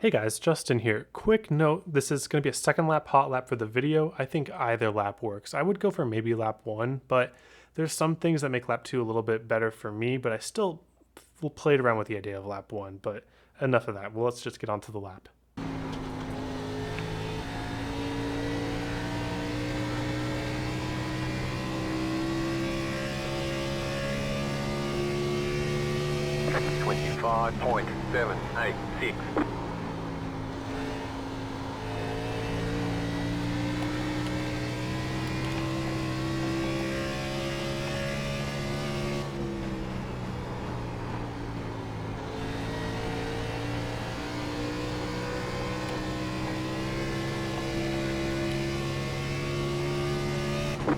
Hey guys, Justin here. Quick note, this is going to be a second lap hot lap for the video. I think either lap works. I would go for maybe lap 1, but there's some things that make lap 2 a little bit better for me, but I still played around with the idea of lap 1, but enough of that. Well, let's just get on to the lap. .786.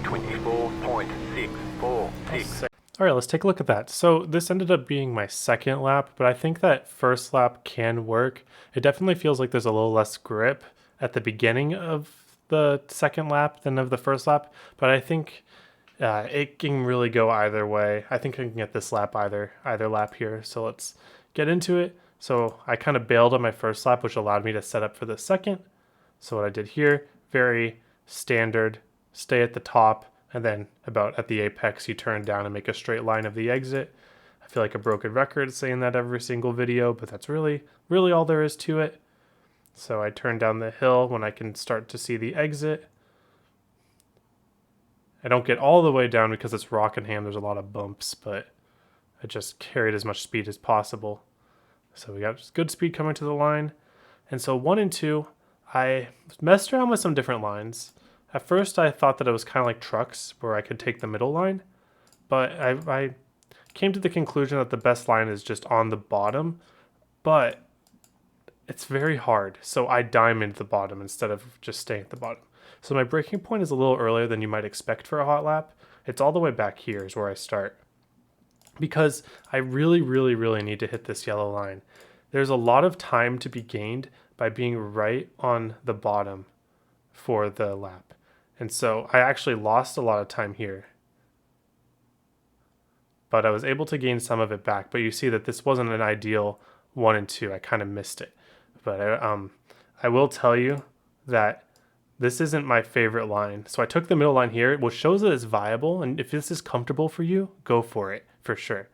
.646. All right, let's take a look at that. So this ended up being my second lap, but I think that first lap can work. It definitely feels like there's a little less grip at the beginning of the second lap than of the first lap, but I think it can really go either way. I think I can get this lap either lap here. So let's get into it. So I kind of bailed on my first lap, which allowed me to set up for the second. So what I did here, very standard, stay at the top, and then about at the apex, you turn down and make a straight line of the exit. I feel like a broken record saying that every single video, but that's really all there is to it. So I turn down the hill when I can start to see the exit. I don't get all the way down because it's Rockingham. There's a lot of bumps, but I just carried as much speed as possible. So we got just good speed coming to the line. And so 1 and 2, I messed around with some different lines. At first, I thought that it was kind of like trucks where I could take the middle line, but I came to the conclusion that the best line is just on the bottom, but it's very hard. So I diamond the bottom instead of just staying at the bottom. So my braking point is a little earlier than you might expect for a hot lap. It's all the way back here is where I start, because I really need to hit this yellow line. There's a lot of time to be gained by being right on the bottom for the lap. And so I actually lost a lot of time here, but I was able to gain some of it back. But you see that this wasn't an ideal 1 and 2. I kind of missed it. But I will tell you that this isn't my favorite line. So I took the middle line here, which shows that it's viable. And if this is comfortable for you, go for it for sure.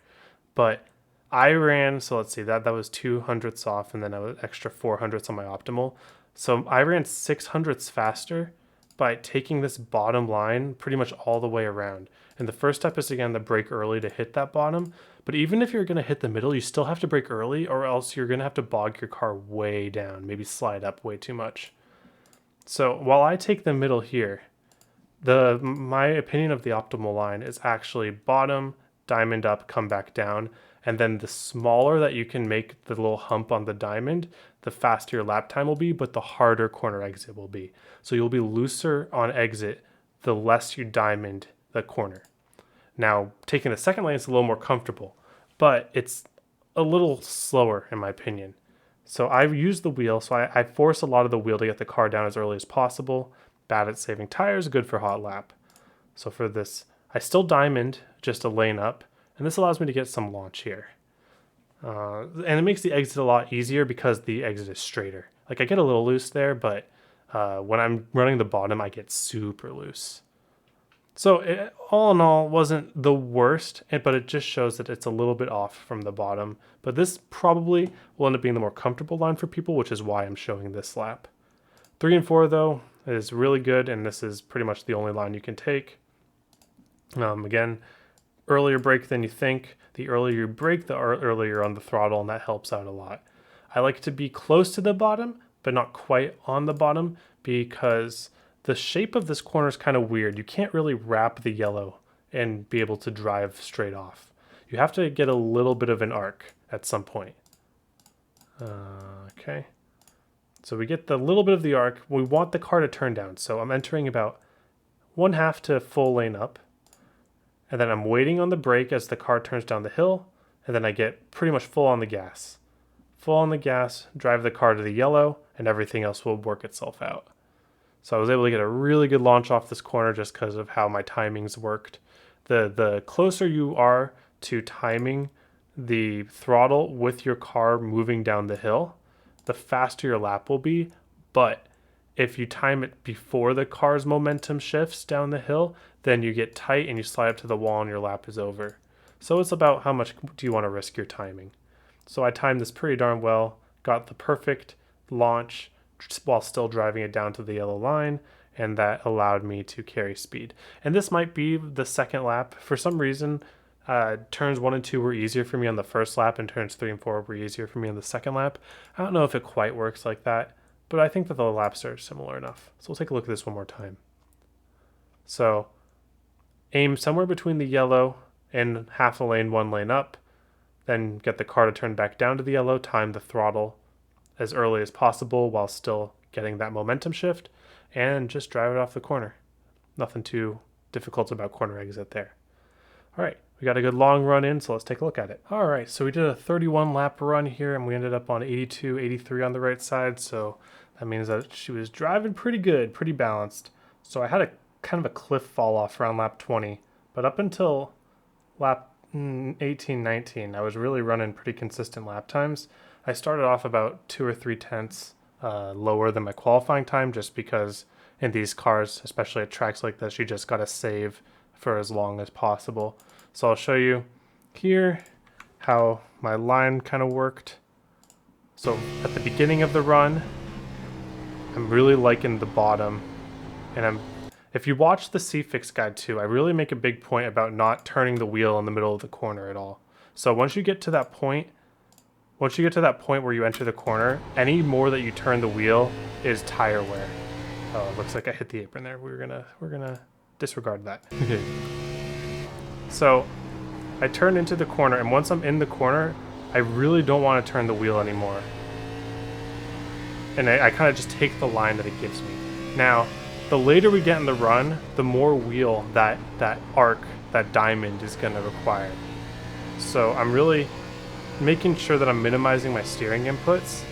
But I ran, so let's see, that was 200ths off, and then I was extra 400ths on my optimal. So I ran 600ths faster by taking this bottom line pretty much all the way around. And the first step is, again, to brake early to hit that bottom. But even if you're going to hit the middle, you still have to brake early, or else you're going to have to bog your car way down, maybe slide up way too much. So while I take the middle here, my opinion of the optimal line is actually bottom, diamond up, come back down. And then the smaller that you can make the little hump on the diamond, the faster your lap time will be, but the harder corner exit will be. So you'll be looser on exit the less you diamond the corner. Now, taking the second lane is a little more comfortable, but it's a little slower in my opinion. So I use the wheel, so I force a lot of the wheel to get the car down as early as possible. Bad at saving tires, good for hot lap. So for this, I still diamond just a lane up, and this allows me to get some launch here. And it makes the exit a lot easier because the exit is straighter. Like I get a little loose there, but when I'm running the bottom, I get super loose. So it, all in all, wasn't the worst, but it just shows that it's a little bit off from the bottom. But this probably will end up being the more comfortable line for people, which is why I'm showing this lap. 3 and 4, though, is really good, and this is pretty much the only line you can take. Again, earlier brake than you think. The earlier you brake, the earlier on the throttle, and that helps out a lot. I like to be close to the bottom, but not quite on the bottom, because the shape of this corner is kind of weird. You can't really wrap the yellow and be able to drive straight off. You have to get a little bit of an arc at some point. Okay. So we get the little bit of the arc. We want the car to turn down. So I'm entering about 1/2 to full lane up. And then I'm waiting on the brake as the car turns down the hill. And then I get pretty much full on the gas. Full on the gas, drive the car to the yellow, and everything else will work itself out. So I was able to get a really good launch off this corner just because of how my timings worked. The closer you are to timing the throttle with your car moving down the hill, the faster your lap will be. But if you time it before the car's momentum shifts down the hill, then you get tight and you slide up to the wall and your lap is over. So it's about how much do you want to risk your timing. So I timed this pretty darn well, got the perfect launch while still driving it down to the yellow line, and that allowed me to carry speed. And this might be the second lap. For some reason, turns 1 and 2 were easier for me on the first lap, and turns 3 and 4 were easier for me on the second lap. I don't know if it quite works like that, but I think that the laps are similar enough. So we'll take a look at this one more time. So aim somewhere between the yellow and half a lane, 1 lane up, then get the car to turn back down to the yellow, time the throttle as early as possible while still getting that momentum shift, and just drive it off the corner. Nothing too difficult about corner exit there. All right, we got a good long run in, so let's take a look at it. All right, so we did a 31 lap run here, and we ended up on 82, 83 on the right side, so that means that she was driving pretty good, pretty balanced. So I had a kind of a cliff fall off around lap 20, but up until lap 18, 19, I was really running pretty consistent lap times. I started off about 2 or 3 tenths lower than my qualifying time, just because in these cars, especially at tracks like this, you just got to save for as long as possible. So I'll show you here how my line kind of worked. So at the beginning of the run, I'm really liking the bottom, and if you watch the C-Fix guide too, I really make a big point about not turning the wheel in the middle of the corner at all. So once you get to that point where you enter the corner, any more that you turn the wheel is tire wear. Oh, it looks like I hit the apron there. We're gonna disregard that. So I turn into the corner, and once I'm in the corner, I really don't want to turn the wheel anymore. And I kind of just take the line that it gives me. Now, the later we get in the run, the more wheel that arc, that diamond is going to require. So I'm really making sure that I'm minimizing my steering inputs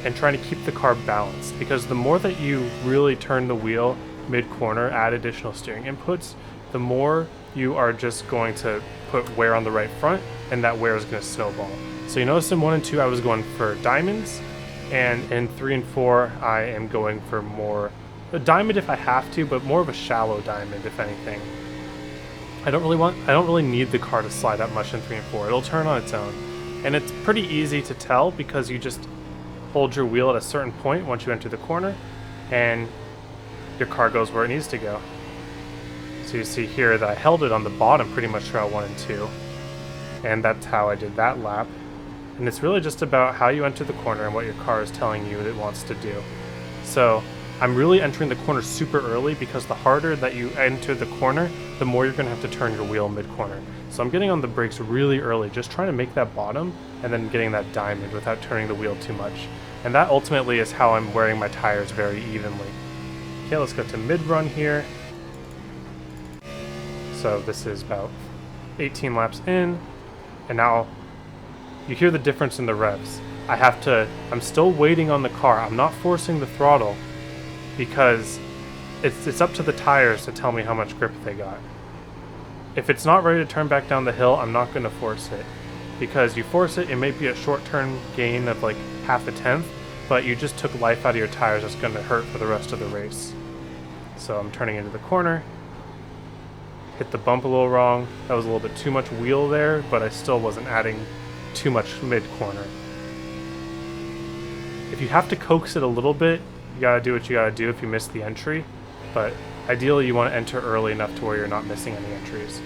and trying to keep the car balanced, because the more that you really turn the wheel mid-corner, add additional steering inputs, the more you are just going to put wear on the right front, and that wear is going to snowball. So you notice in 1 and 2 I was going for diamonds, and in 3 and 4 I am going for more a diamond if I have to, but more of a shallow diamond if anything. I don't really need the car to slide that much in 3 and 4. It'll turn on its own. And it's pretty easy to tell because you just hold your wheel at a certain point once you enter the corner, and your car goes where it needs to go. So you see here that I held it on the bottom pretty much throughout 1 and 2. And that's how I did that lap. And it's really just about how you enter the corner and what your car is telling you it wants to do. So I'm really entering the corner super early, because the harder that you enter the corner, the more you're going to have to turn your wheel mid-corner. So I'm getting on the brakes really early, just trying to make that bottom and then getting that diamond without turning the wheel too much. And that ultimately is how I'm wearing my tires very evenly. Okay, let's go to mid-run here. So this is about 18 laps in, and now you hear the difference in the revs. I'm still waiting on the car. I'm not forcing the throttle, because it's up to the tires to tell me how much grip they got. If it's not ready to turn back down the hill, I'm not going to force it, because you force it, it may be a short-term gain of like half a tenth, but you just took life out of your tires that's going to hurt for the rest of the race. So I'm turning into the corner, hit the bump a little wrong. That was a little bit too much wheel there, but I still wasn't adding too much mid-corner. If you have to coax it a little bit, you gotta do what you gotta do if you miss the entry, but ideally you want to enter early enough to where you're not missing any entries.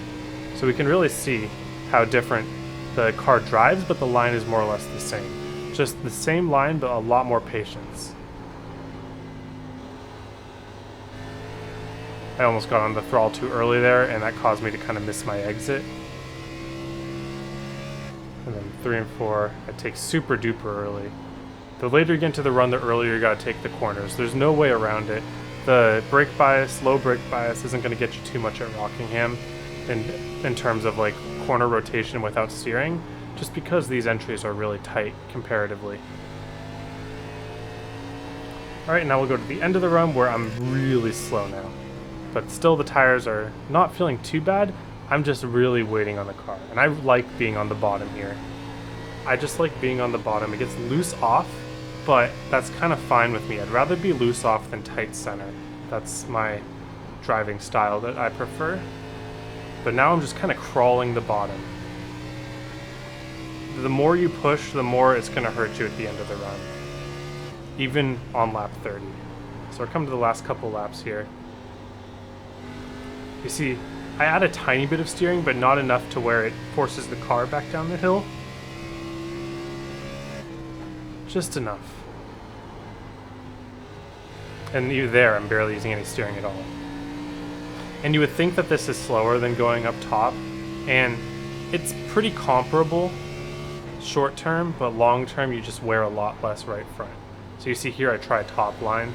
So we can really see how different the car drives, but the line is more or less the same. Just the same line, but a lot more patience. I almost got on the throttle too early there, and that caused me to kind of miss my exit. And then 3 and 4, I take super duper early. The later you get into the run, the earlier you gotta take the corners. There's no way around it. The brake bias, low brake bias, isn't gonna get you too much at Rockingham in terms of like corner rotation without steering, just because these entries are really tight comparatively. Alright, now we'll go to the end of the run where I'm really slow now. But still the tires are not feeling too bad. I'm just really waiting on the car. And I like being on the bottom here. I just like being on the bottom. It gets loose off, but that's kind of fine with me. I'd rather be loose off than tight center. That's my driving style that I prefer. But now I'm just kind of crawling the bottom. The more you push, the more it's going to hurt you at the end of the run, even on lap 30. So we're coming to the last couple laps here. You see, I add a tiny bit of steering, but not enough to where it forces the car back down the hill. Just enough. And even there, I'm barely using any steering at all. And you would think that this is slower than going up top, and it's pretty comparable short term, but long term you just wear a lot less right front. So you see here I try a top line.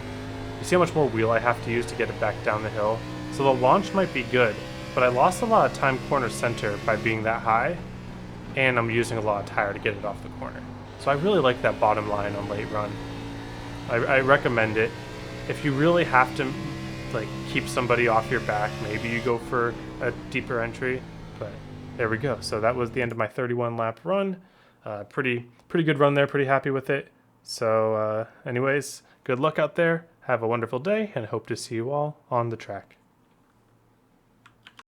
You see how much more wheel I have to use to get it back down the hill? So the launch might be good, but I lost a lot of time corner center by being that high, and I'm using a lot of tire to get it off the corner. So I really like that bottom line on late run. I recommend it. If you really have to like keep somebody off your back, maybe you go for a deeper entry, but there we go. So that was the end of my 31 lap run. Pretty good run there, pretty happy with it. So anyways, good luck out there. Have a wonderful day and hope to see you all on the track.